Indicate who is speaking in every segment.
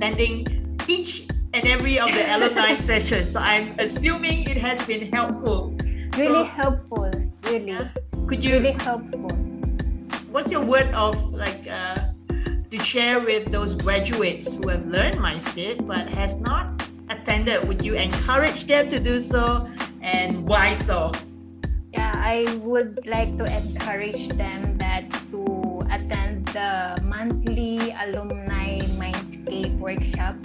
Speaker 1: attending each and every of the alumni sessions. So I'm assuming it has been helpful.
Speaker 2: Really helpful, really.
Speaker 1: Could you?
Speaker 2: Really helpful.
Speaker 1: What's your word of to share with those graduates who have learned MindScape but has not attended? Would you encourage them to do so, and why so?
Speaker 2: Yeah, I would like to encourage them that to attend the monthly alumni MindScape workshop,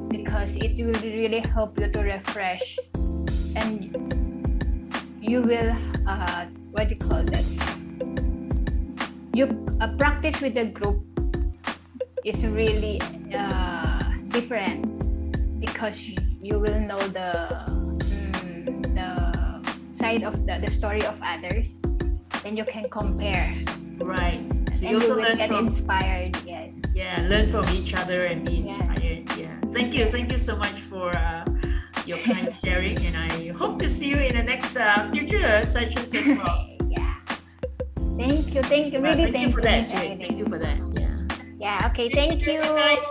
Speaker 2: because it will really help you to refresh, and you will what do you call that? You practice with the group is really different, because you will know the side of the story of others, and you can compare.
Speaker 1: Right. So
Speaker 2: and
Speaker 1: you also
Speaker 2: will
Speaker 1: learn
Speaker 2: get
Speaker 1: from
Speaker 2: inspired. Yes.
Speaker 1: Yeah, learn from each other and be inspired. Yeah. Thank you so much for your kind sharing, and I hope to see you in the next future sessions as well.
Speaker 2: Yeah. Thank you. Really,
Speaker 1: Thank you for that.
Speaker 2: Miss Irene.
Speaker 1: Thank you for that. Yeah.
Speaker 2: Yeah. Okay. Thank you.
Speaker 1: Good night.